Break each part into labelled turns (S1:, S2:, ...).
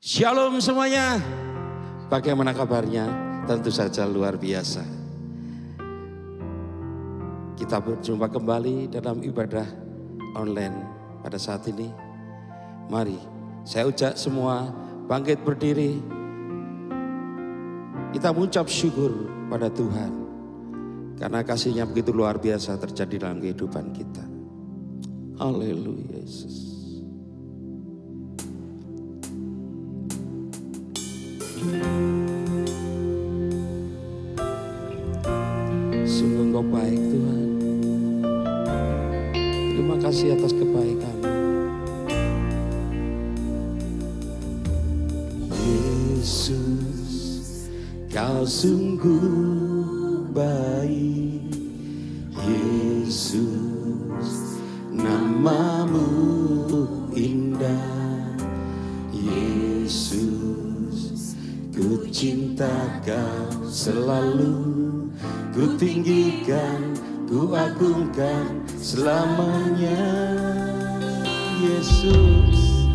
S1: Shalom semuanya. Bagaimana kabarnya? Tentu saja luar biasa. Kita berjumpa kembali dalam ibadah online pada saat ini. Mari saya ujak semua bangkit berdiri. Kita mengucap syukur pada Tuhan. Karena kasih-Nya begitu luar biasa terjadi dalam kehidupan kita. Haleluya Yesus. Sungguh Engkau baik Tuhan. Terima kasih atas kebaikan. Yesus, Kau sungguh baik. Yesus, namamu indah. Yesus, ku cinta Kau selalu, ku tinggikan, ku agungkan selamanya. Yesus,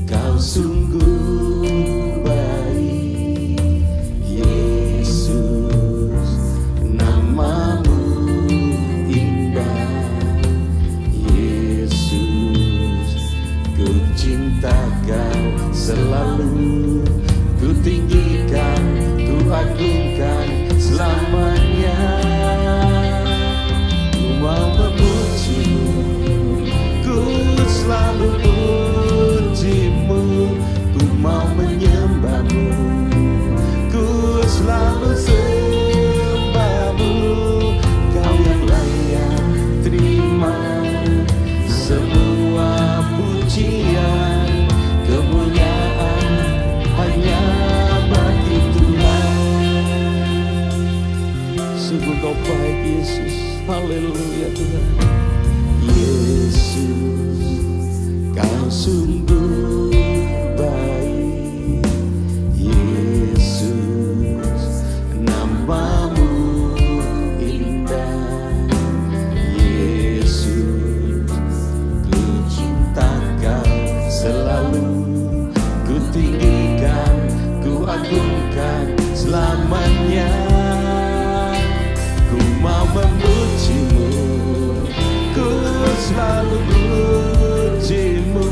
S1: Kau sungguh baik. Yesus, namamu indah. Yesus, ku cinta Kau selalu, ku tinggikan, ku agungkan selamanya. Ku mau memuji-Mu, ku selalu puji-Mu. Ku mau menyembah-Mu, ku selalu sembah-Mu. Kau yang layak terima semua pujian, kemuliaan hanya bagi Tuhan. Sungguh Kau baik Yesus. Haleluya Tuhan. Yesus, Kau sungguh baik. Yesus, namamu indah. Yesus, ku cinta Kau selalu, ku tinggikan, ku agungkan selamanya. Ku mau memuji-Mu, ku selalu puji-Mu.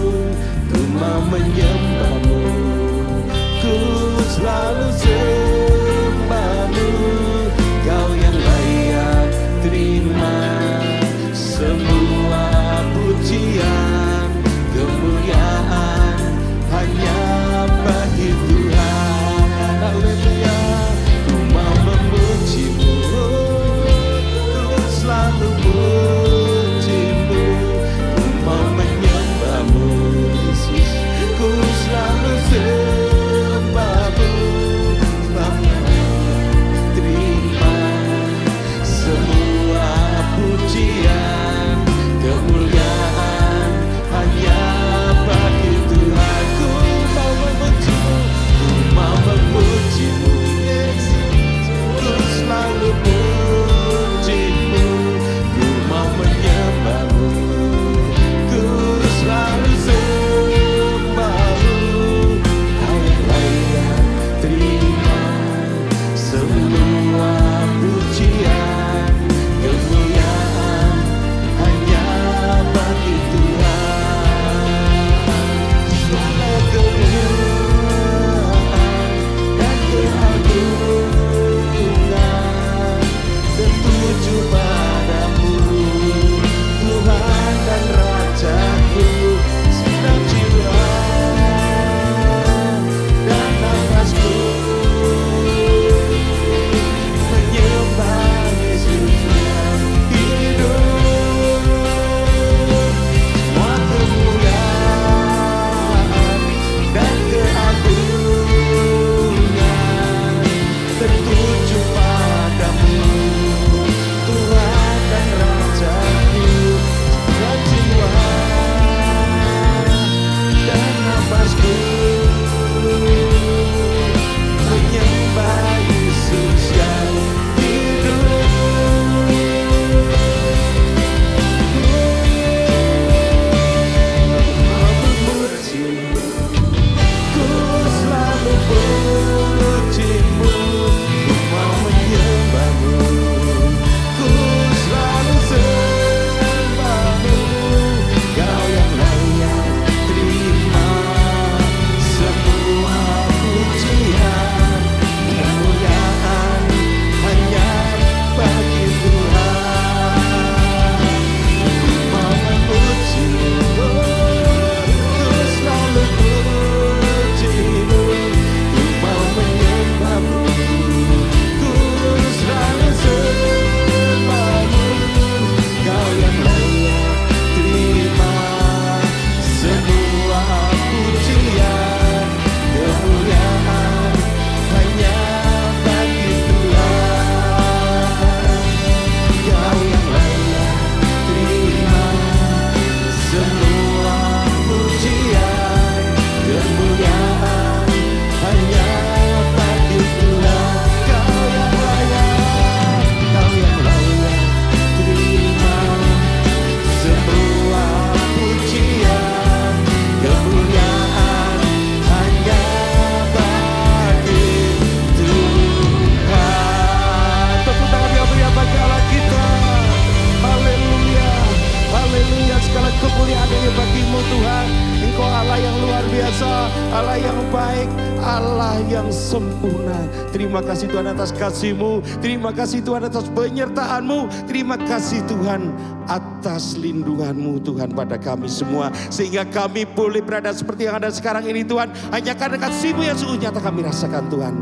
S1: sempurna. Terima kasih Tuhan atas kasih-Mu. Terima kasih Tuhan atas penyertaan-Mu. Terima kasih Tuhan atas lindungan-Mu Tuhan pada kami semua. Sehingga kami boleh berada seperti yang ada sekarang ini Tuhan. Hanya karena kasih-Mu yang sungguh nyata kami rasakan Tuhan.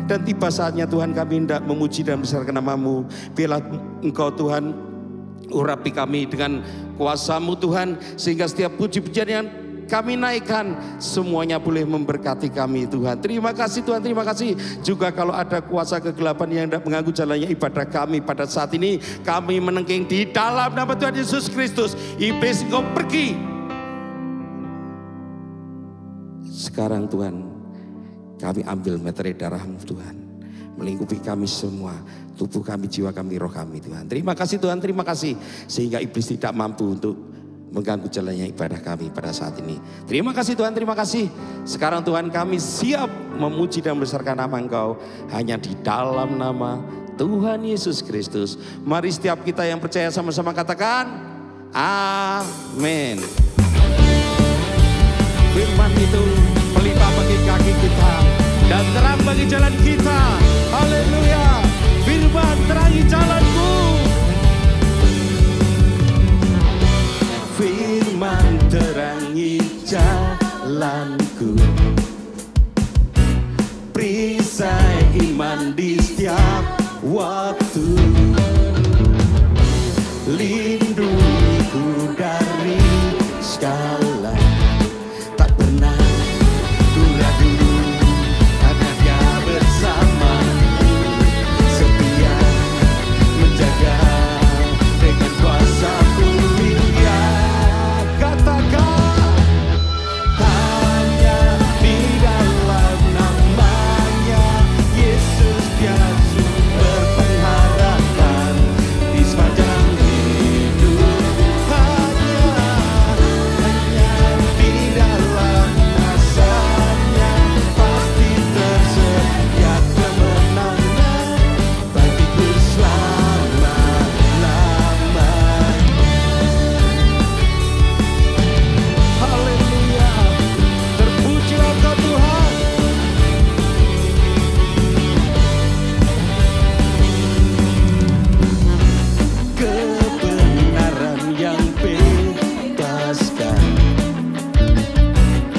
S1: Dan tiba saatnya Tuhan kami hendak memuji dan membesarkan nama-Mu. Biarlah Engkau Tuhan urapi kami dengan kuasa-Mu Tuhan. Sehingga setiap puji-pujian yang kami naikkan semuanya boleh memberkati kami Tuhan. Terima kasih Tuhan, terima kasih. Juga kalau ada kuasa kegelapan yang hendak mengganggu jalannya ibadah kami pada saat ini, kami menengking di dalam nama Tuhan Yesus Kristus. Iblis engkau pergi. Sekarang Tuhan, kami ambil meterai darah-Mu Tuhan, melingkupi kami semua, tubuh kami, jiwa kami, roh kami Tuhan. Terima kasih Tuhan, terima kasih. Sehingga iblis tidak mampu untuk mengganggu jalannya ibadah kami pada saat ini. Terima kasih Tuhan, terima kasih. Sekarang Tuhan kami siap memuji dan membesarkan nama Engkau hanya di dalam nama Tuhan Yesus Kristus. Mari setiap kita yang percaya sama-sama katakan amin. Firman itu pelita bagi kaki kita dan terang bagi jalan kita. Haleluya. Firman terangi jalanku. Firman terangi jalanku, perisai iman di setiap waktu, lindungiku dari segala, tak pernah ku ragu karena Dia bersamaku, setia menjaga dengan kuasa mulia. Katakan hanya di dalam namanya Yesus Dia sumber pengharapan di sepanjang hidup. Hanya di dalam nasanya pasti tersedia kemenangan bagiku selama-lamanya. Haleluya, terpujilah Engkau Tuhan. Kebenaran yang bebaskan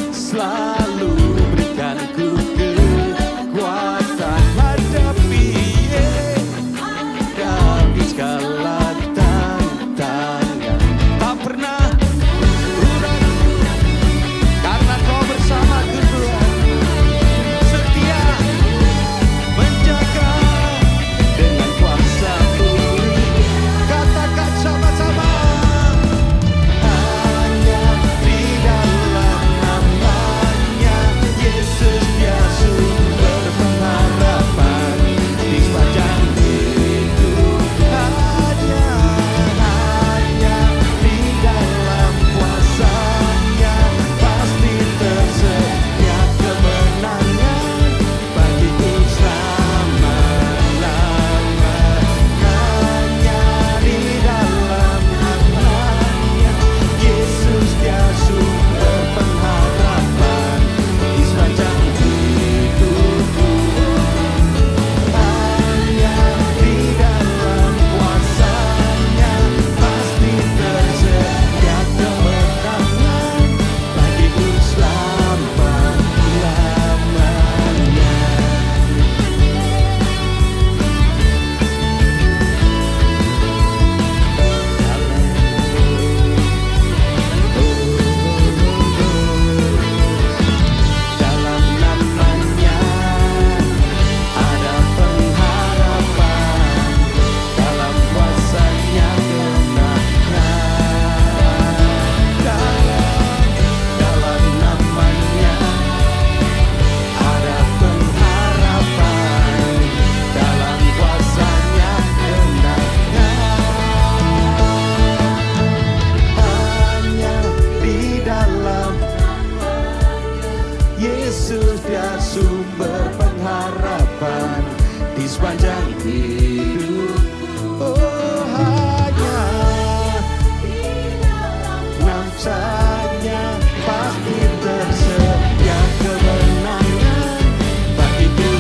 S1: selalu berikanku kekuatan hadapi dari segala tantangan. Tak pernah ragu karena Kau bersamaku Tuhan, setia menjaga dengan kuasa-Mu. Katakan sama-sama, hanya di dalam namanya Yesus Dia sumber pengharapan di sepanjang hidup. Hanya di dalam kuasa-Nya pasti tersedia kemenangan bagiku selama-lamanya. Hanya di dalam namanya Yesus Dia sumber pengharapan di sepanjang hidupku. Hanya di dalam kuasa-Nya pasti tersedia kemenangan bagiku selama-lamanya. Dalam namanya ada pengharapan, dalam kuasa-Nya kemenangan. Dalam namanya ada pengharapan, dalam kuasa-Nya kemenangan. Hanya di dalam Yesus Dia sumber pengharapan di sepanjang hidup. Oh, hanya namanya pasti tersedia kemenangan bagiku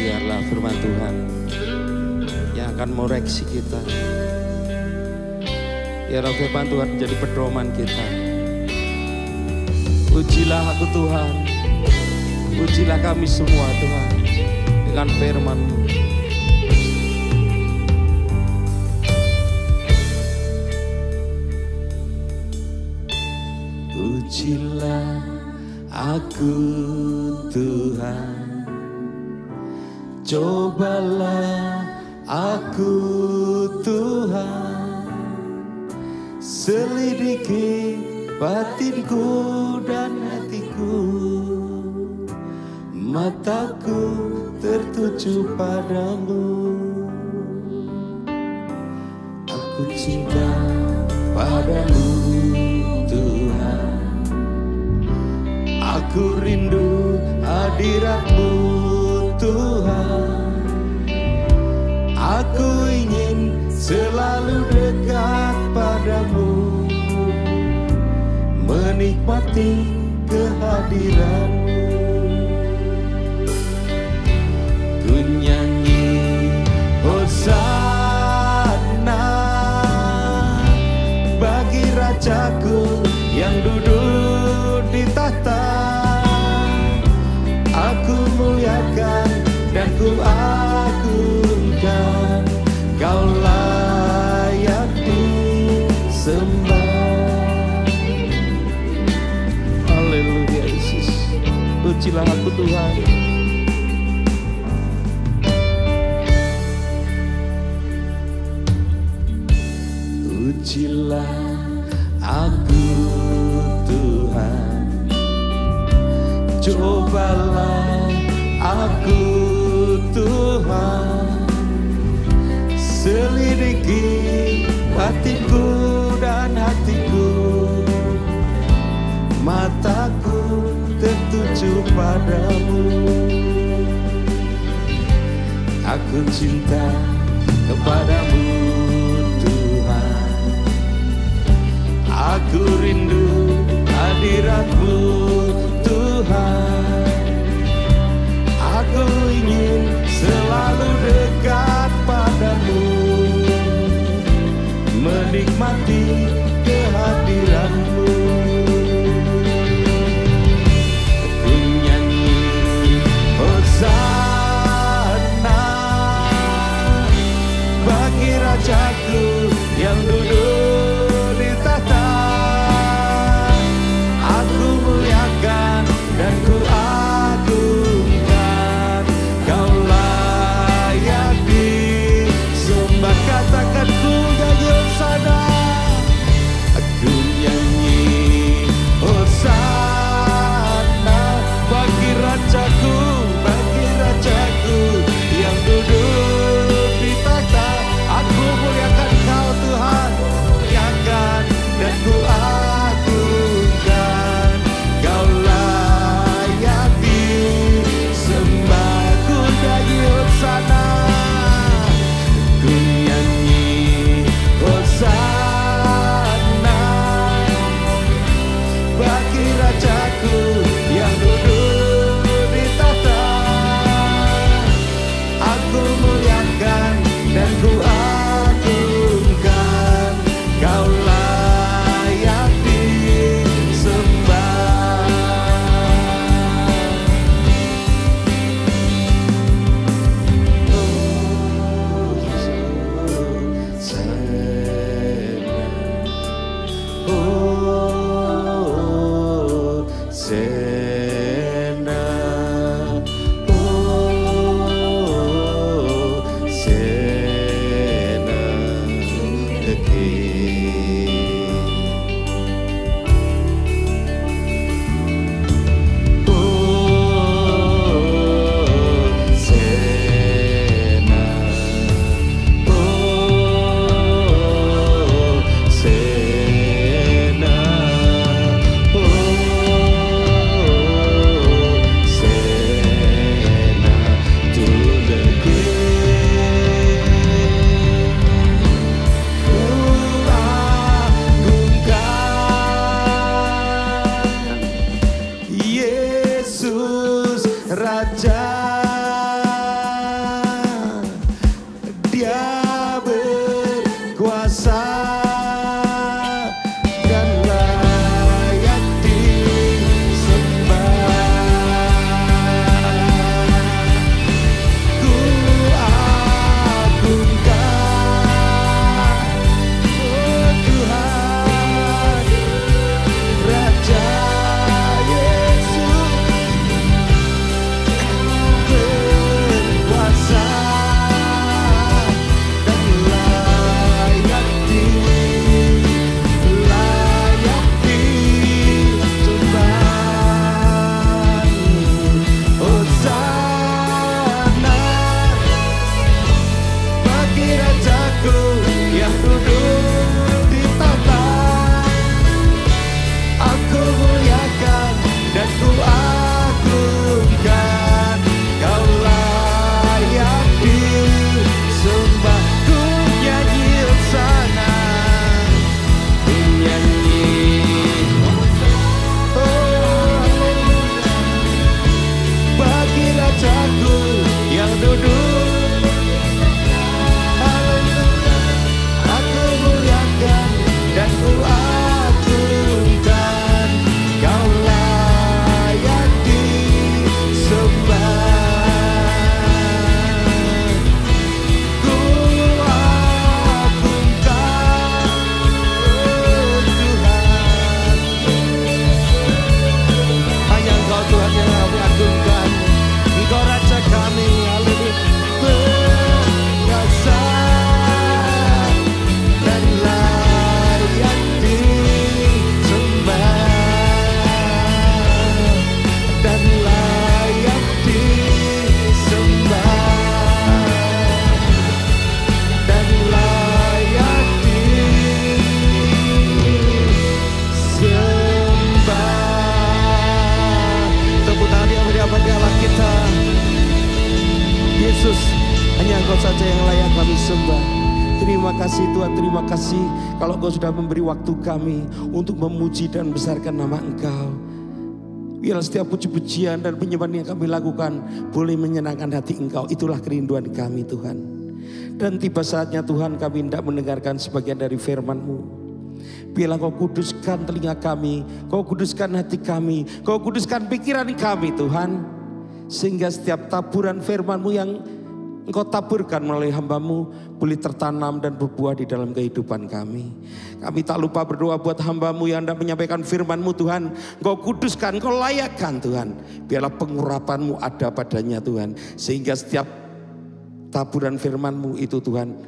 S1: Biarlah firman Tuhan yang akan mengoreksi kita. Biarlah firman Tuhan menjadi pedoman kita. Ujilah aku Tuhan, ujilah kami semua Tuhan dengan firman-Mu. Ujilah aku Tuhan, cobalah aku Tuhan, selidiki batinku dan hatiku, mataku tertuju padamu. Aku cinta padamu Tuhan, aku rindu hadirat-Mu Tuhan. Aku ingin selalu dekat padamu, menikmati kehadiran-Mu. Ku nyanyi Hosana bagi Rajaku yang duduk di tahta. Aku muliakan dan ku agungkan, Kau layak disembah. Haleluya Yesus. Ujilah aku Tuhan. Ujilah aku Tuhan, cobalah aku Tuhan, selidiki batinku dan hatiku, mataku tertuju padamu. Aku cinta kepadamu Tuhan, aku rindu hadirat-Mu Tuhan. Aku ingin selalu dekat padamu, menikmati kehadiran-Mu. Ku nyanyi Hosana bagi Rajaku yang duduk di tahta. Aku muliakan dan ku agungkan, Engkau saja yang layak kami sembah. Terima kasih Tuhan, terima kasih kalau Engkau sudah memberi waktu kami untuk memuji dan membesarkan nama Engkau. Biarlah setiap puji-pujian dan penyembahan yang kami lakukan boleh menyenangkan hati Engkau. Itulah kerinduan kami Tuhan. Dan tiba saatnya Tuhan kami hendak mendengarkan sebagian dari firman-Mu. Biarlah Kau kuduskan telinga kami, Kau kuduskan hati kami, Kau kuduskan pikiran kami Tuhan. Sehingga setiap taburan firman-Mu yang Engkau taburkan melalui hamba-Mu boleh tertanam dan berbuah di dalam kehidupan kami. Kami tak lupa berdoa buat hamba-Mu yang hendak menyampaikan firman-Mu Tuhan. Engkau kuduskan, Engkau layakkan Tuhan. Biarlah pengurapan-Mu ada padanya Tuhan. Sehingga setiap taburan firman-Mu itu Tuhan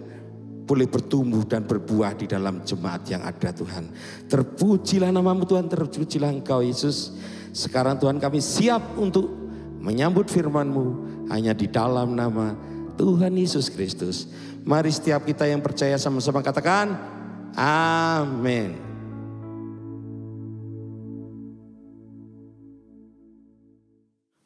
S1: boleh bertumbuh dan berbuah di dalam jemaat yang ada Tuhan. Terpujilah nama-Mu Tuhan, terpujilah Engkau Yesus. Sekarang Tuhan kami siap untuk menyambut firman-Mu hanya di dalam nama Tuhan Yesus Kristus. Mari setiap kita yang percaya sama-sama katakan amin.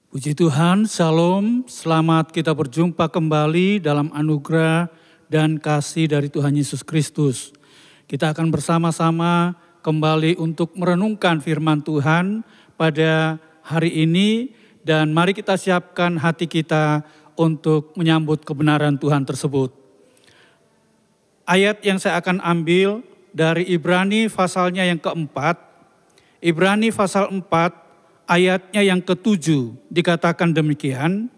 S2: Puji Tuhan, shalom, selamat kita berjumpa kembali dalam anugerah dan kasih dari Tuhan Yesus Kristus. Kita akan bersama-sama kembali untuk merenungkan firman Tuhan pada hari ini. Dan mari kita siapkan hati kita untuk menyambut kebenaran Tuhan tersebut. Ayat yang saya akan ambil dari Ibrani pasalnya yang keempat. Ibrani pasal 4 ayatnya yang ke-7 dikatakan demikian.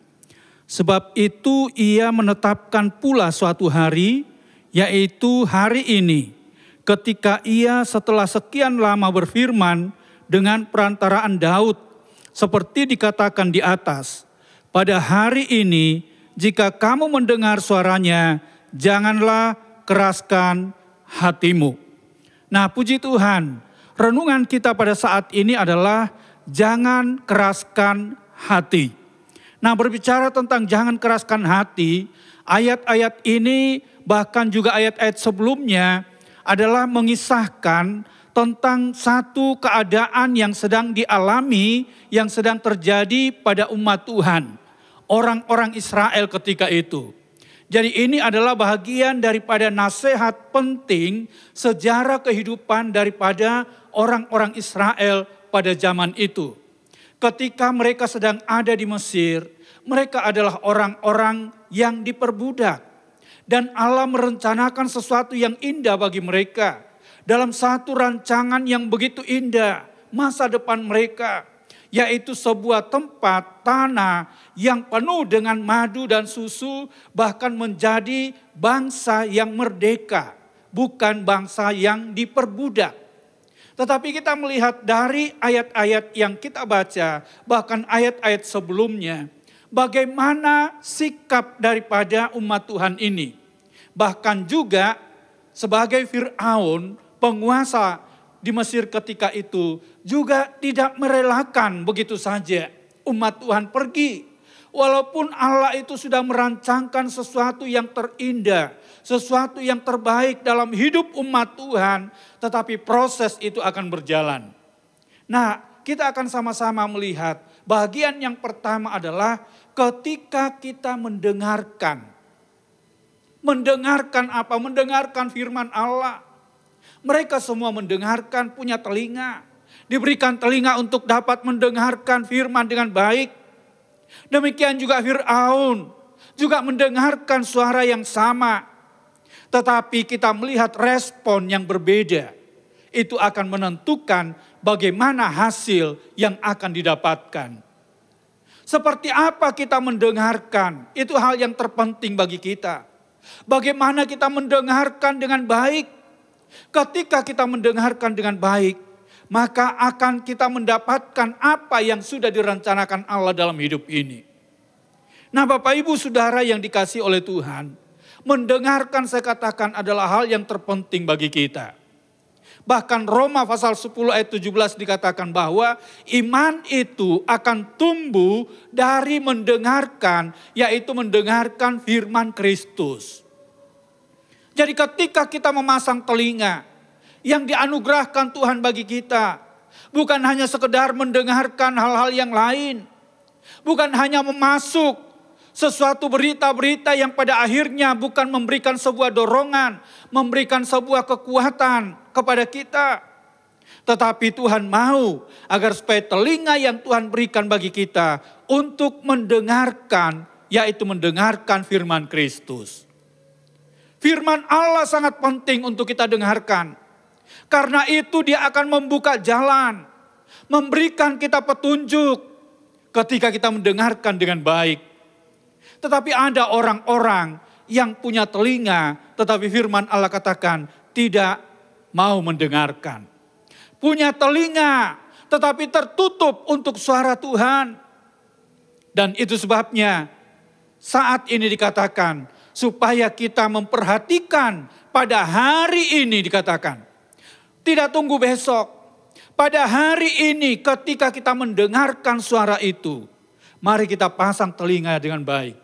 S2: Sebab itu ia menetapkan pula suatu hari, yaitu hari ini, ketika ia setelah sekian lama berfirman dengan perantaraan Daud, seperti dikatakan di atas. Pada hari ini, jika kamu mendengar suaranya, janganlah keraskan hatimu. Nah, puji Tuhan, renungan kita pada saat ini adalah jangan keraskan hati. Nah, berbicara tentang jangan keraskan hati, ayat-ayat ini bahkan juga ayat-ayat sebelumnya adalah mengisahkan tentang satu keadaan yang sedang dialami, yang sedang terjadi pada umat Tuhan. Orang-orang Israel ketika itu. Jadi ini adalah bagian daripada nasihat penting sejarah kehidupan daripada orang-orang Israel pada zaman itu. Ketika mereka sedang ada di Mesir, mereka adalah orang-orang yang diperbudak. Dan Allah merencanakan sesuatu yang indah bagi mereka. Dalam satu rancangan yang begitu indah, masa depan mereka. Yaitu sebuah tempat tanah yang penuh dengan madu dan susu, bahkan menjadi bangsa yang merdeka, bukan bangsa yang diperbudak. Tetapi kita melihat dari ayat-ayat yang kita baca, bahkan ayat-ayat sebelumnya, bagaimana sikap daripada umat Tuhan ini. Bahkan juga sebagai Fir'aun, penguasa di Mesir ketika itu juga tidak merelakan begitu saja umat Tuhan pergi. Walaupun Allah itu sudah merancangkan sesuatu yang terindah, sesuatu yang terbaik dalam hidup umat Tuhan, tetapi proses itu akan berjalan. Nah, kita akan sama-sama melihat bagian yang pertama adalah ketika kita mendengarkan. Mendengarkan apa? Mendengarkan firman Allah. Mereka semua mendengarkan, punya telinga. Diberikan telinga untuk dapat mendengarkan firman dengan baik. Demikian juga Fir'aun juga mendengarkan suara yang sama. Tetapi kita melihat respon yang berbeda. Itu akan menentukan bagaimana hasil yang akan didapatkan. Seperti apa kita mendengarkan, itu hal yang terpenting bagi kita. Bagaimana kita mendengarkan dengan baik. Ketika kita mendengarkan dengan baik, maka akan kita mendapatkan apa yang sudah direncanakan Allah dalam hidup ini. Nah, Bapak Ibu Saudara yang dikasihi oleh Tuhan, mendengarkan saya katakan adalah hal yang terpenting bagi kita. Bahkan Roma pasal 10 ayat 17 dikatakan bahwa iman itu akan tumbuh dari mendengarkan, yaitu mendengarkan firman Kristus. Jadi ketika kita memasang telinga yang dianugerahkan Tuhan bagi kita, bukan hanya sekedar mendengarkan hal-hal yang lain, bukan hanya memasuk sesuatu berita-berita yang pada akhirnya bukan memberikan sebuah dorongan, memberikan sebuah kekuatan kepada kita. Tetapi Tuhan mau agar supaya telinga yang Tuhan berikan bagi kita untuk mendengarkan, yaitu mendengarkan firman Kristus. Firman Allah sangat penting untuk kita dengarkan. Karena itu dia akan membuka jalan, memberikan kita petunjuk ketika kita mendengarkan dengan baik. Tetapi ada orang-orang yang punya telinga, tetapi firman Allah katakan tidak mau mendengarkan. Punya telinga, tetapi tertutup untuk suara Tuhan. Dan itu sebabnya saat ini dikatakan supaya kita memperhatikan pada hari ini dikatakan. Tidak tunggu besok. Pada hari ini ketika kita mendengarkan suara itu, mari kita pasang telinga dengan baik.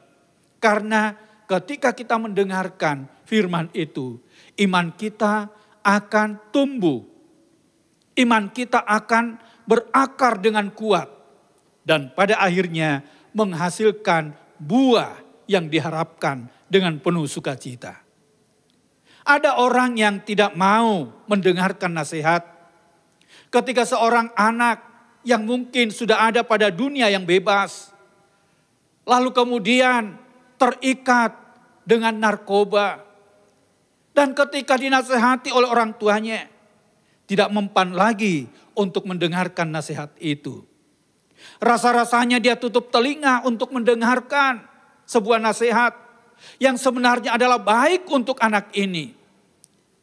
S2: Karena ketika kita mendengarkan firman itu, iman kita akan tumbuh. Iman kita akan berakar dengan kuat. Dan pada akhirnya menghasilkan buah yang diharapkan dengan penuh sukacita. Ada orang yang tidak mau mendengarkan nasihat. Ketika seorang anak yang mungkin sudah ada pada dunia yang bebas. Lalu kemudian terikat dengan narkoba. Dan ketika dinasehati oleh orang tuanya, tidak mempan lagi untuk mendengarkan nasihat itu. Rasa-rasanya dia tutup telinga untuk mendengarkan sebuah nasihat yang sebenarnya adalah baik untuk anak ini.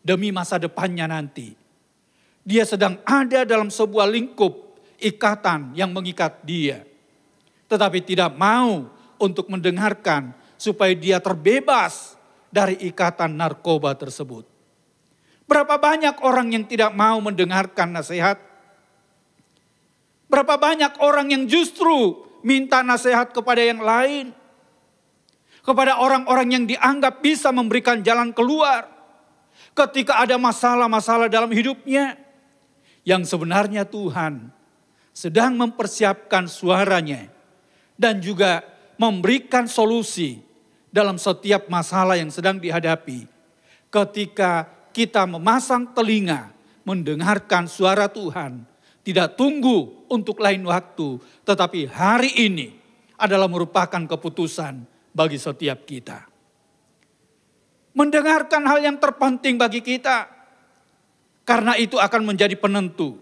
S2: Demi masa depannya nanti. Dia sedang ada dalam sebuah lingkup ikatan yang mengikat dia. Tetapi tidak mau untuk mendengarkan supaya dia terbebas dari ikatan narkoba tersebut. Berapa banyak orang yang tidak mau mendengarkan nasihat? Berapa banyak orang yang justru minta nasihat kepada yang lain? Kepada orang-orang yang dianggap bisa memberikan jalan keluar. Ketika ada masalah-masalah dalam hidupnya. Yang sebenarnya Tuhan sedang mempersiapkan suaranya. Dan juga memberikan solusi dalam setiap masalah yang sedang dihadapi. Ketika kita memasang telinga mendengarkan suara Tuhan. Tidak tunggu untuk lain waktu. Tetapi hari ini adalah merupakan keputusan bagi setiap kita. Mendengarkan hal yang terpenting bagi kita. Karena itu akan menjadi penentu.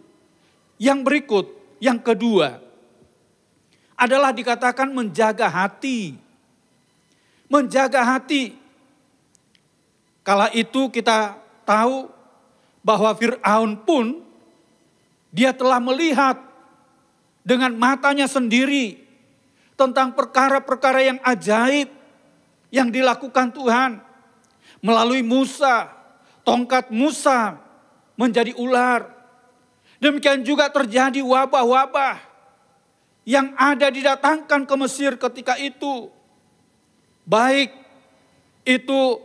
S2: Yang berikut, yang kedua. Adalah dikatakan menjaga hati. Menjaga hati. Kala itu kita tahu bahwa Fir'aun pun dia telah melihat dengan matanya sendiri tentang perkara-perkara yang ajaib yang dilakukan Tuhan melalui Musa. Tongkat Musa menjadi ular. Demikian juga terjadi wabah-wabah yang ada didatangkan ke Mesir ketika itu. Baik itu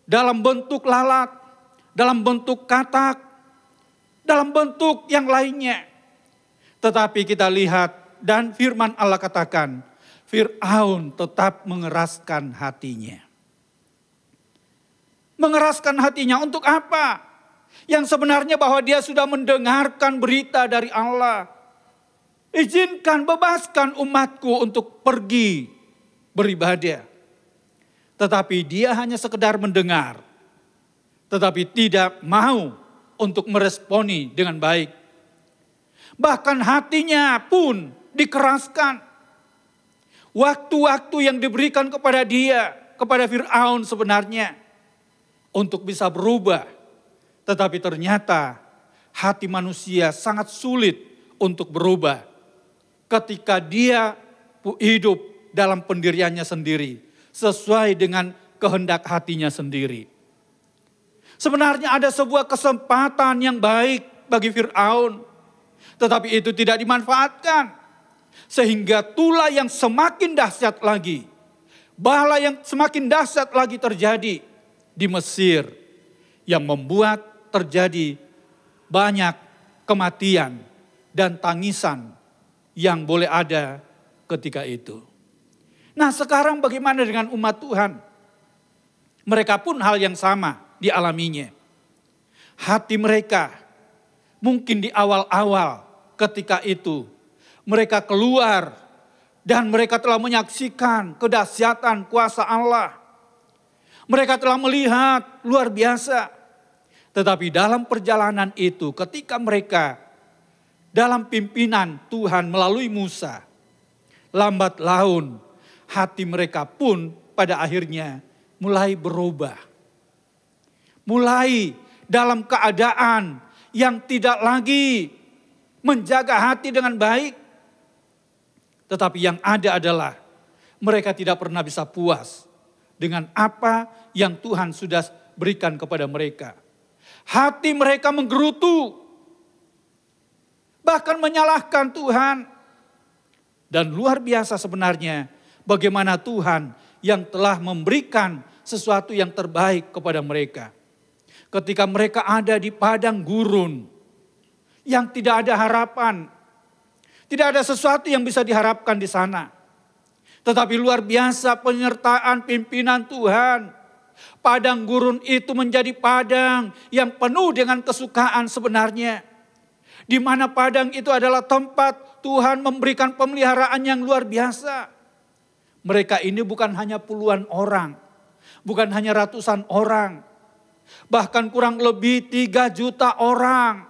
S2: dalam bentuk lalat, dalam bentuk katak, dalam bentuk yang lainnya. Tetapi kita lihat dan firman Allah katakan, Fir'aun tetap mengeraskan hatinya. Mengeraskan hatinya untuk apa? Yang sebenarnya bahwa dia sudah mendengarkan berita dari Allah. Izinkan, bebaskan umatku untuk pergi beribadah. Tetapi dia hanya sekedar mendengar. Tetapi tidak mau untuk meresponi dengan baik. Bahkan hatinya pun dikeraskan. Waktu-waktu yang diberikan kepada dia, kepada Fir'aun sebenarnya. Untuk bisa berubah. Tetapi ternyata hati manusia sangat sulit untuk berubah. Ketika dia hidup dalam pendiriannya sendiri. Sesuai dengan kehendak hatinya sendiri. Sebenarnya ada sebuah kesempatan yang baik bagi Fir'aun. Tetapi itu tidak dimanfaatkan. Sehingga tulah yang semakin dahsyat lagi. Bala yang semakin dahsyat lagi terjadi di Mesir. Yang membuat terjadi banyak kematian dan tangisan yang boleh ada ketika itu. Nah, sekarang bagaimana dengan umat Tuhan? Mereka pun hal yang sama dialaminya. Hati mereka mungkin di awal-awal ketika itu mereka keluar dan mereka telah menyaksikan kedahsyatan kuasa Allah. Mereka telah melihat luar biasa. Tetapi dalam perjalanan itu ketika mereka dalam pimpinan Tuhan melalui Musa, lambat laun hati mereka pun pada akhirnya mulai berubah. Mulai dalam keadaan yang tidak lagi menjaga hati dengan baik. Tetapi yang ada adalah mereka tidak pernah bisa puas dengan apa yang Tuhan sudah berikan kepada mereka. Hati mereka menggerutu, bahkan menyalahkan Tuhan. Dan luar biasa sebenarnya bagaimana Tuhan yang telah memberikan sesuatu yang terbaik kepada mereka. Ketika mereka ada di padang gurun yang tidak ada harapan, tidak ada sesuatu yang bisa diharapkan di sana. Tetapi luar biasa penyertaan pimpinan Tuhan. Padang gurun itu menjadi padang yang penuh dengan kesukaan sebenarnya. Di mana padang itu adalah tempat Tuhan memberikan pemeliharaan yang luar biasa. Mereka ini bukan hanya puluhan orang, bukan hanya ratusan orang, bahkan kurang lebih 3 juta orang.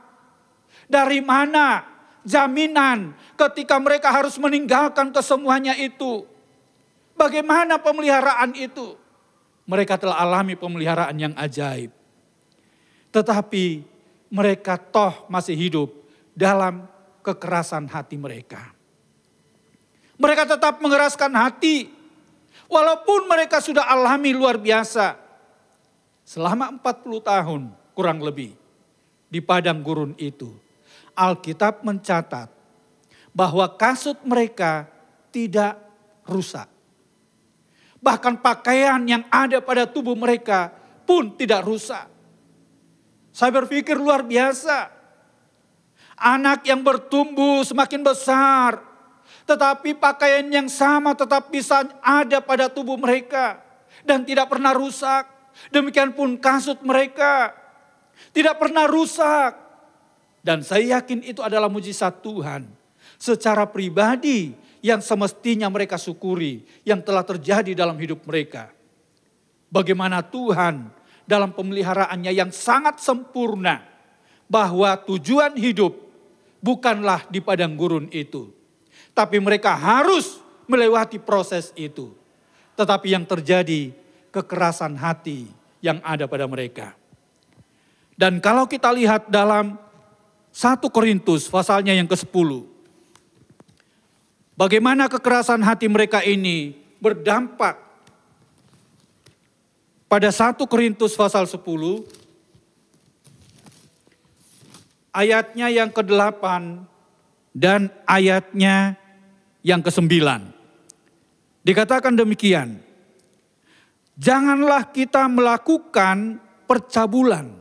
S2: Dari mana jaminan ketika mereka harus meninggalkan kesemuanya itu? Bagaimana pemeliharaan itu? Mereka telah alami pemeliharaan yang ajaib. Tetapi mereka toh masih hidup dalam kekerasan hati mereka. Mereka tetap mengeraskan hati. Walaupun mereka sudah alami luar biasa. Selama 40 tahun kurang lebih di padang gurun itu. Alkitab mencatat bahwa kasut mereka tidak rusak. Bahkan pakaian yang ada pada tubuh mereka pun tidak rusak. Saya berpikir luar biasa. Anak yang bertumbuh semakin besar. Tetapi pakaian yang sama tetap bisa ada pada tubuh mereka. Dan tidak pernah rusak. Demikian pun kasut mereka. Tidak pernah rusak. Dan saya yakin itu adalah mujizat Tuhan. Secara pribadi yang semestinya mereka syukuri. Yang telah terjadi dalam hidup mereka. Bagaimana Tuhan dalam pemeliharaannya yang sangat sempurna. Bahwa tujuan hidup bukanlah di padang gurun itu. Tapi mereka harus melewati proses itu. Tetapi yang terjadi kekerasan hati yang ada pada mereka. Dan kalau kita lihat dalam 1 Korintus pasalnya yang ke-10. Bagaimana kekerasan hati mereka ini berdampak pada 1 Korintus pasal 10. Ayatnya yang ke-8 dan ayatnya yang ke-9. Dikatakan demikian. Janganlah kita melakukan percabulan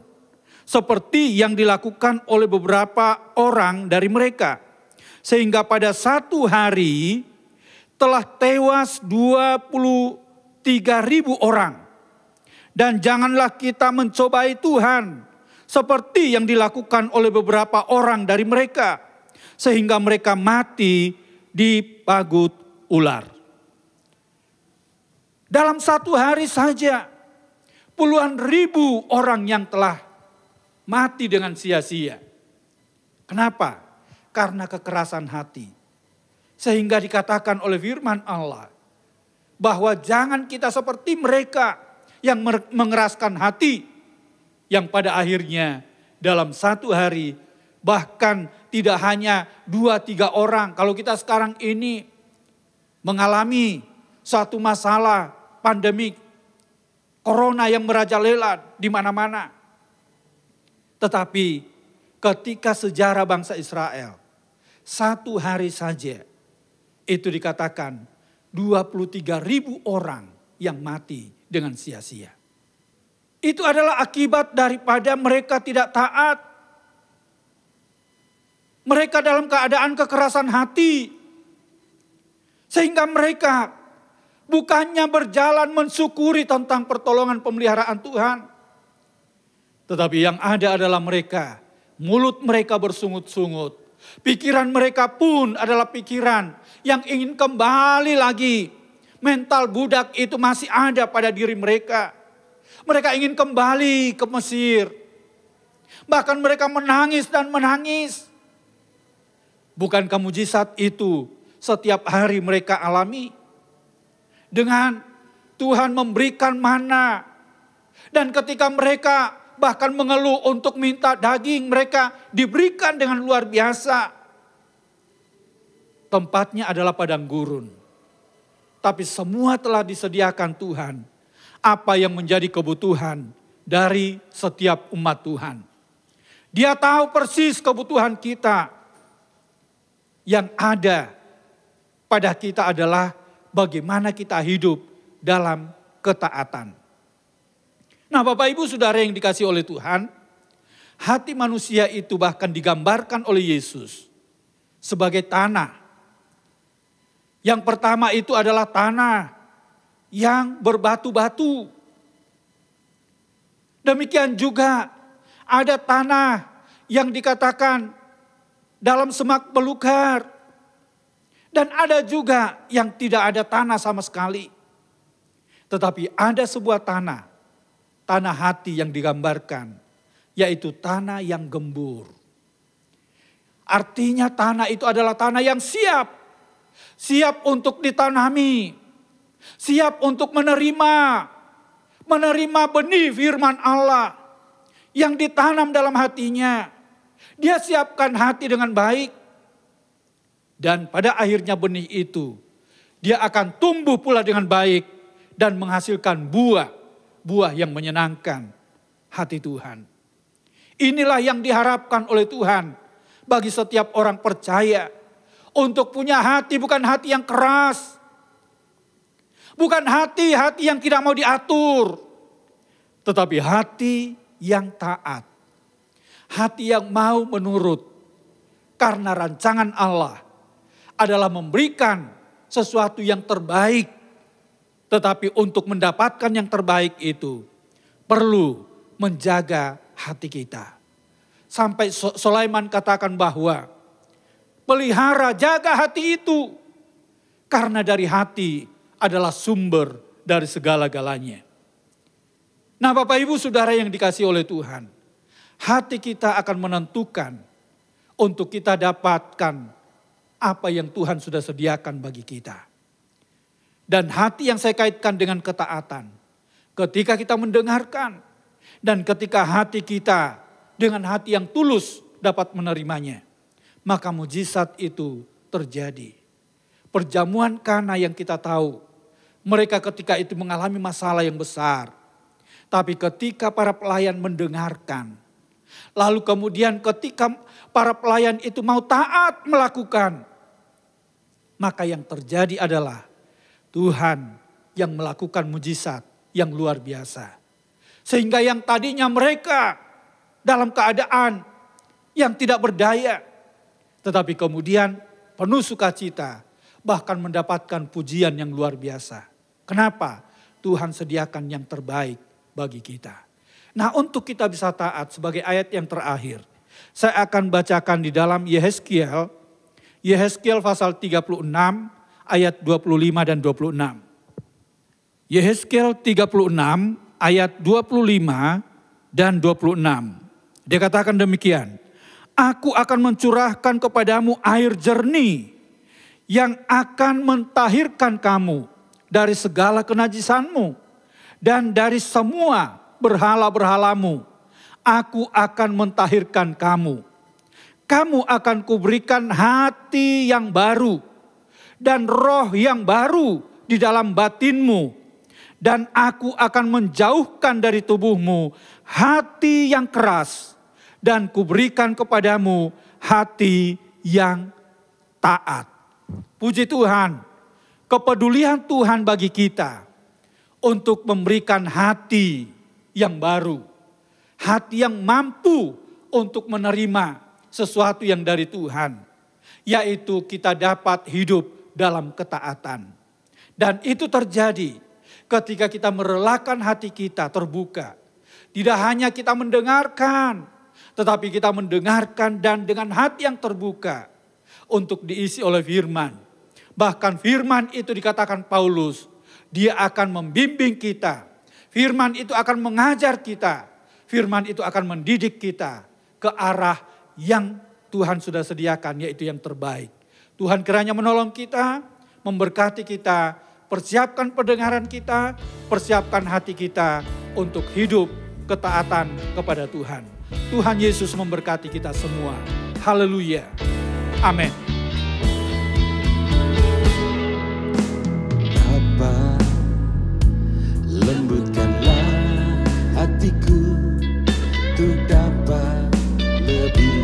S2: seperti yang dilakukan oleh beberapa orang dari mereka. Sehingga pada satu hari telah tewas 23.000 orang. Dan janganlah kita mencobai Tuhan seperti yang dilakukan oleh beberapa orang dari mereka. Sehingga mereka mati dipagut ular. Dalam satu hari saja puluhan ribu orang yang telah mati dengan sia-sia. Kenapa? Karena kekerasan hati. Sehingga dikatakan oleh firman Allah bahwa jangan kita seperti mereka yang mengeraskan hati. Yang pada akhirnya dalam satu hari bahkan tidak hanya 2-3 orang. Kalau kita sekarang ini mengalami suatu masalah pandemik corona yang merajalela di mana-mana. Tetapi ketika sejarah bangsa Israel, satu hari saja itu dikatakan 23.000 orang yang mati dengan sia-sia. Itu adalah akibat daripada mereka tidak taat. Mereka dalam keadaan kekerasan hati. Sehingga mereka Bukannya berjalan mensyukuri tentang pertolongan pemeliharaan Tuhan. Tetapi yang ada adalah mereka, mulut mereka bersungut-sungut. Pikiran mereka pun adalah pikiran yang ingin kembali lagi. Mental budak itu masih ada pada diri mereka. Mereka ingin kembali ke Mesir. Bahkan mereka menangis dan menangis. Bukankah mujizat itu setiap hari mereka alami? Dengan Tuhan memberikan mana. Dan ketika mereka bahkan mengeluh untuk minta daging, mereka diberikan dengan luar biasa. Tempatnya adalah padang gurun. Tapi semua telah disediakan Tuhan. Apa yang menjadi kebutuhan dari setiap umat Tuhan. Dia tahu persis kebutuhan kita. Yang ada pada kita adalah bagaimana kita hidup dalam ketaatan. Nah, Bapak Ibu Saudara yang dikasihi oleh Tuhan, hati manusia itu bahkan digambarkan oleh Yesus sebagai tanah. Yang pertama itu adalah tanah yang berbatu-batu. Demikian juga ada tanah yang dikatakan dalam semak belukar. Dan ada juga yang tidak ada tanah sama sekali. Tetapi ada sebuah tanah, tanah hati yang digambarkan, yaitu tanah yang gembur. Artinya tanah itu adalah tanah yang siap. Siap untuk ditanami. Siap untuk menerima benih firman Allah yang ditanam dalam hatinya. Dia siapkan hati dengan baik. Dan pada akhirnya benih itu, dia akan tumbuh pula dengan baik dan menghasilkan buah yang menyenangkan hati Tuhan. Inilah yang diharapkan oleh Tuhan bagi setiap orang percaya. Untuk punya hati, bukan hati yang keras. Bukan hati yang tidak mau diatur. Tetapi hati yang taat. Hati yang mau menurut. Karena rancangan Allah adalah memberikan sesuatu yang terbaik. Tetapi untuk mendapatkan yang terbaik itu perlu menjaga hati kita. Sampai Sulaiman katakan bahwa pelihara, jaga hati itu. Karena dari hati adalah sumber dari segala-galanya. Nah, Bapak Ibu Saudara yang dikasihi oleh Tuhan. Hati kita akan menentukan untuk kita dapatkan apa yang Tuhan sudah sediakan bagi kita. Dan hati yang saya kaitkan dengan ketaatan. Ketika kita mendengarkan dan ketika hati kita dengan hati yang tulus dapat menerimanya, maka mujizat itu terjadi. Perjamuan Kana yang kita tahu, mereka ketika itu mengalami masalah yang besar. Tapi ketika para pelayan mendengarkan, lalu kemudian ketika para pelayan itu mau taat melakukan, maka yang terjadi adalah Tuhan yang melakukan mujizat yang luar biasa. Sehingga yang tadinya mereka dalam keadaan yang tidak berdaya, tetapi kemudian penuh sukacita, bahkan mendapatkan pujian yang luar biasa. Kenapa? Tuhan sediakan yang terbaik bagi kita. Nah, untuk kita bisa taat sebagai ayat yang terakhir, saya akan bacakan di dalam Yehezkiel pasal 36 ayat 25 dan 26. Yehezkiel 36 ayat 25 dan 26. Dia katakan demikian. Aku akan mencurahkan kepadamu air jernih yang akan mentahirkan kamu dari segala kenajisanmu dan dari semua berhala-berhalamu. Aku akan mentahirkan kamu. Kamu akan kuberikan hati yang baru dan roh yang baru di dalam batinmu. Dan aku akan menjauhkan dari tubuhmu hati yang keras. Dan kuberikan kepadamu hati yang taat. Puji Tuhan, kepedulian Tuhan bagi kita untuk memberikan hati yang baru. Hati yang mampu untuk menerima sesuatu yang dari Tuhan. Yaitu kita dapat hidup dalam ketaatan. Dan itu terjadi ketika kita merelakan hati kita terbuka. Tidak hanya kita mendengarkan, tetapi kita mendengarkan dan dengan hati yang terbuka untuk diisi oleh firman. Bahkan firman itu dikatakan Paulus, dia akan membimbing kita. Firman itu akan mengajar kita. Firman itu akan mendidik kita ke arah yang Tuhan sudah sediakan, yaitu yang terbaik. Tuhan kiranya menolong kita, memberkati kita, persiapkan pendengaran kita, persiapkan hati kita untuk hidup ketaatan kepada Tuhan. Tuhan Yesus memberkati kita semua. Haleluya. Amin.
S1: Bapa, lembutkanlah hatiku untuk dapat lebih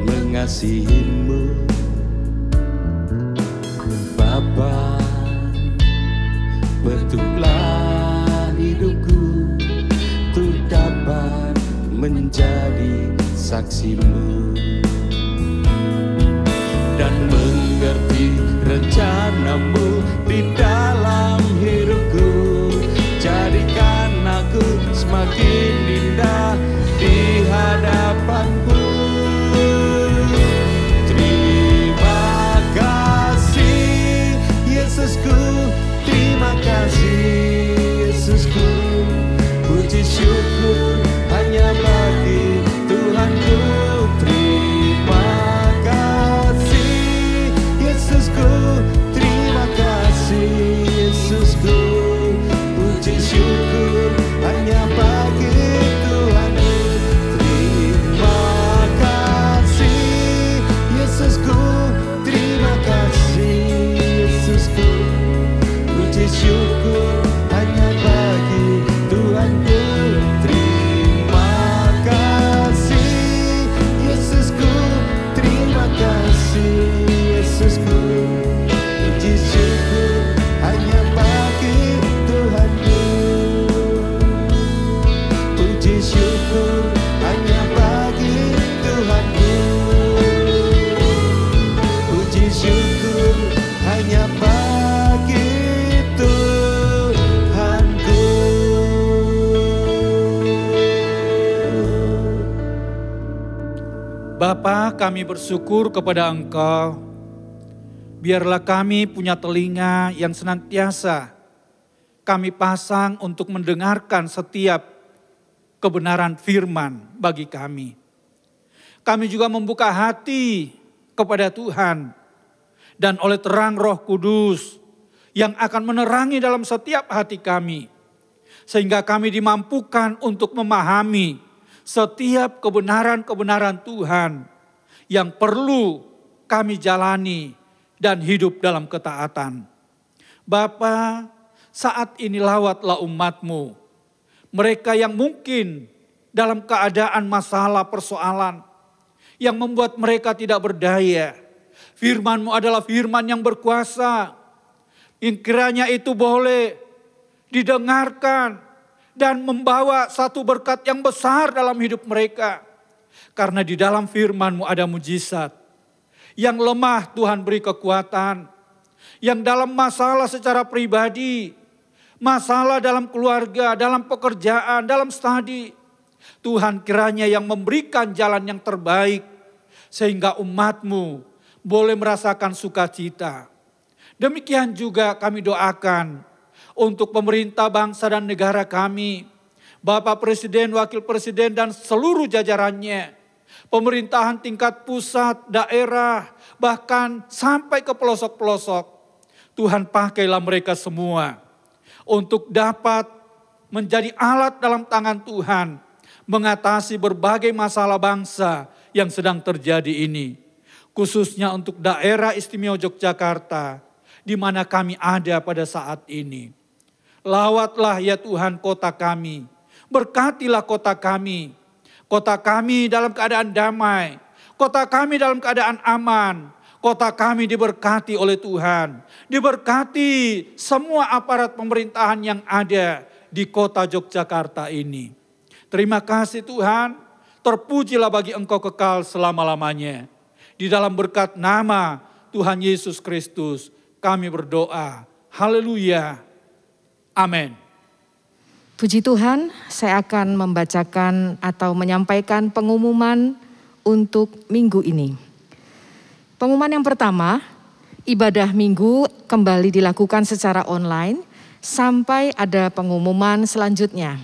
S1: mengasihi-Mu. Bapa, bentuklah hidupku untuk dapat menjadi saksi-Mu dan mengerti rencana-Mu di dalam hidupku. Jadikan aku semakin indah di hadapan-Mu. Terima kasih Yesusku, terima kasih Yesusku. Puji syukur hanya bagi Tuhanku. Terima kasih Yesusku, terima kasih Yesusku. Puji syukur hanya bagi Tuhanku. Terima kasih Yesusku, terima kasih Yesusku. Puji syukur hanya bagi Tuhanku. Terima kasih Yesusku, terima kasih Yesusku. Puji syukur hanya bagi Tuhanku. Puji syukur hanya bagi Tuhanku. Puji syukur hanya bagi Tuhanku.
S2: Bapa, kami bersyukur kepada Engkau. Biarlah kami punya telinga yang senantiasa kami pasang untuk mendengarkan setiap kebenaran firman bagi kami. Kami juga membuka hati kepada Tuhan dan oleh terang Roh Kudus yang akan menerangi dalam setiap hati kami. Sehingga kami dimampukan untuk memahami setiap kebenaran-kebenaran Tuhan yang perlu kami jalani dan hidup dalam ketaatan. Bapa, saat ini lawatlah umat-Mu. Mereka yang mungkin dalam keadaan masalah persoalan yang membuat mereka tidak berdaya. Firman-Mu adalah firman yang berkuasa. Kiranya itu boleh didengarkan dan membawa satu berkat yang besar dalam hidup mereka. Karena di dalam firman-Mu ada mujizat. Yang lemah Tuhan beri kekuatan. Yang dalam masalah secara pribadi, masalah dalam keluarga, dalam pekerjaan, dalam studi, Tuhan kiranya yang memberikan jalan yang terbaik. Sehingga umat-Mu boleh merasakan sukacita. Demikian juga kami doakan untuk pemerintah bangsa dan negara kami, Bapak Presiden, Wakil Presiden dan seluruh jajarannya, pemerintahan tingkat pusat, daerah, bahkan sampai ke pelosok-pelosok. Tuhan pakailah mereka semua untuk dapat menjadi alat dalam tangan Tuhan, mengatasi berbagai masalah bangsa yang sedang terjadi ini. Khususnya untuk daerah istimewa Yogyakarta, di mana kami ada pada saat ini. Lawatlah ya Tuhan kota kami, berkatilah kota kami. Kota kami dalam keadaan damai, kota kami dalam keadaan aman, kota kami diberkati oleh Tuhan. Diberkati semua aparat pemerintahan yang ada di kota Yogyakarta ini. Terima kasih Tuhan, terpujilah bagi Engkau kekal selama-lamanya. Di dalam berkat nama Tuhan Yesus Kristus kami berdoa. Haleluya. Amin.
S3: Puji Tuhan, saya akan membacakan atau menyampaikan pengumuman untuk minggu ini. Pengumuman yang pertama, ibadah minggu kembali dilakukan secara online sampai ada pengumuman selanjutnya.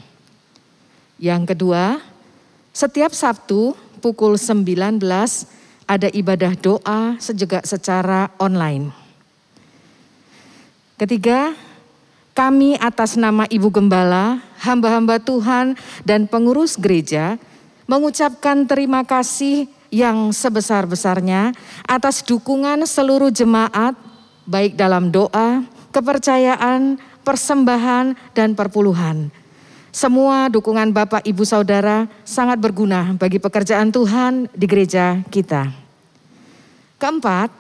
S3: Yang kedua, setiap Sabtu pukul 19 ada ibadah doa secara online. Ketiga, kami atas nama Ibu Gembala, hamba-hamba Tuhan dan pengurus gereja mengucapkan terima kasih yang sebesar-besarnya atas dukungan seluruh jemaat baik dalam doa, kepercayaan, persembahan dan perpuluhan. Semua dukungan Bapak Ibu Saudara sangat berguna bagi pekerjaan Tuhan di gereja kita. Keempat,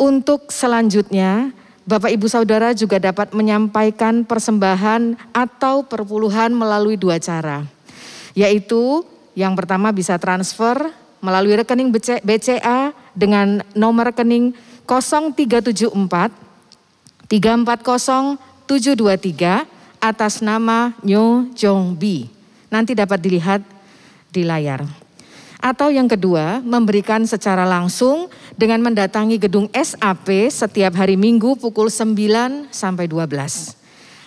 S3: untuk selanjutnya Bapak Ibu Saudara juga dapat menyampaikan persembahan atau perpuluhan melalui dua cara. Yaitu yang pertama bisa transfer melalui rekening BCA dengan nomor rekening 0374 340 723 atas nama Nyo Jong Bi. Nanti dapat dilihat di layar. Atau yang kedua, memberikan secara langsung dengan mendatangi gedung SAP setiap hari Minggu pukul 9 sampai 12.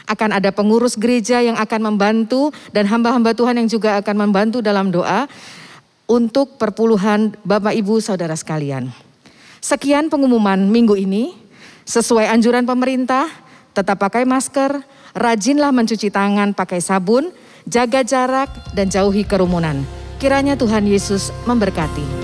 S3: Akan ada pengurus gereja yang akan membantu dan hamba-hamba Tuhan yang juga akan membantu dalam doa untuk perpuluhan Bapak Ibu Saudara sekalian. Sekian pengumuman minggu ini. Sesuai anjuran pemerintah, tetap pakai masker, rajinlah mencuci tangan pakai sabun, jaga jarak dan jauhi kerumunan. Kiranya Tuhan Yesus memberkati.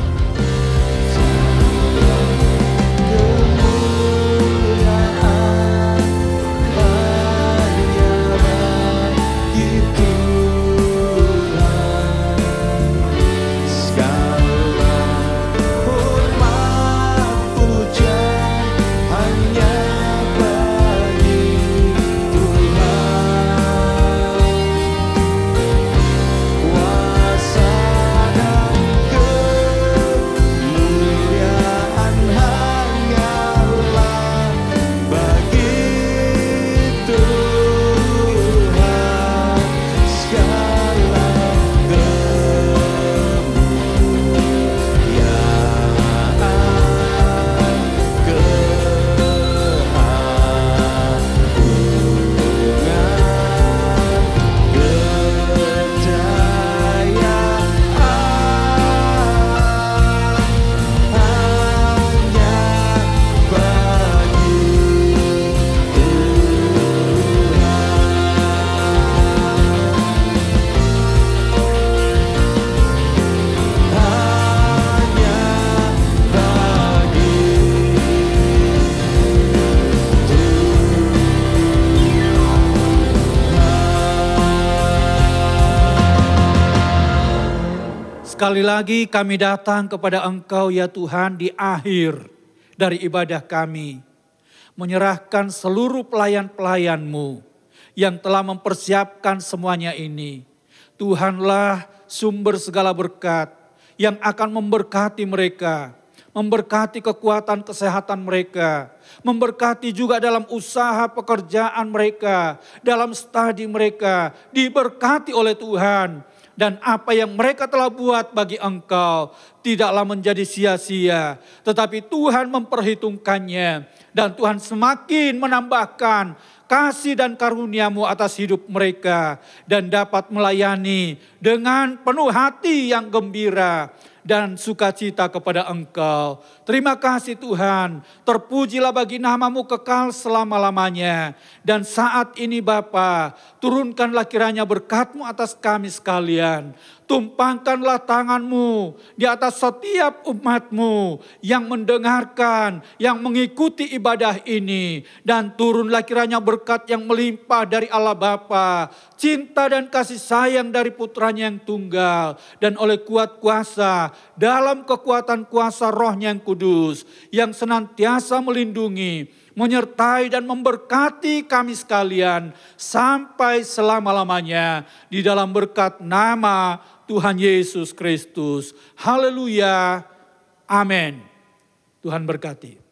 S2: Sekali lagi kami datang kepada Engkau ya Tuhan di akhir dari ibadah kami. Menyerahkan seluruh pelayan-pelayan-Mu yang telah mempersiapkan semuanya ini. Tuhanlah sumber segala berkat yang akan memberkati mereka. Memberkati kekuatan kesehatan mereka. Memberkati juga dalam usaha pekerjaan mereka. Dalam studi mereka. Diberkati oleh Tuhan. Dan apa yang mereka telah buat bagi Engkau tidaklah menjadi sia-sia. Tetapi Tuhan memperhitungkannya. Dan Tuhan semakin menambahkan kasih dan karunia-Mu atas hidup mereka. Dan dapat melayani dengan penuh hati yang gembira dan sukacita kepada Engkau. Terima kasih Tuhan, terpujilah bagi nama-Mu kekal selama-lamanya. Dan saat ini Bapa, turunkanlah kiranya berkat-Mu atas kami sekalian. Tumpangkanlah tangan-Mu di atas setiap umat-Mu yang mendengarkan, yang mengikuti ibadah ini. Dan turunlah kiranya berkat yang melimpah dari Allah Bapa, cinta dan kasih sayang dari putranya yang tunggal. Dan oleh kuat kuasa, dalam kekuatan kuasa Roh-Nya yang kudus, yang senantiasa melindungi, menyertai dan memberkati kami sekalian sampai selama-lamanya di dalam berkat nama Tuhan Yesus Kristus. Haleluya. Amin. Tuhan berkati.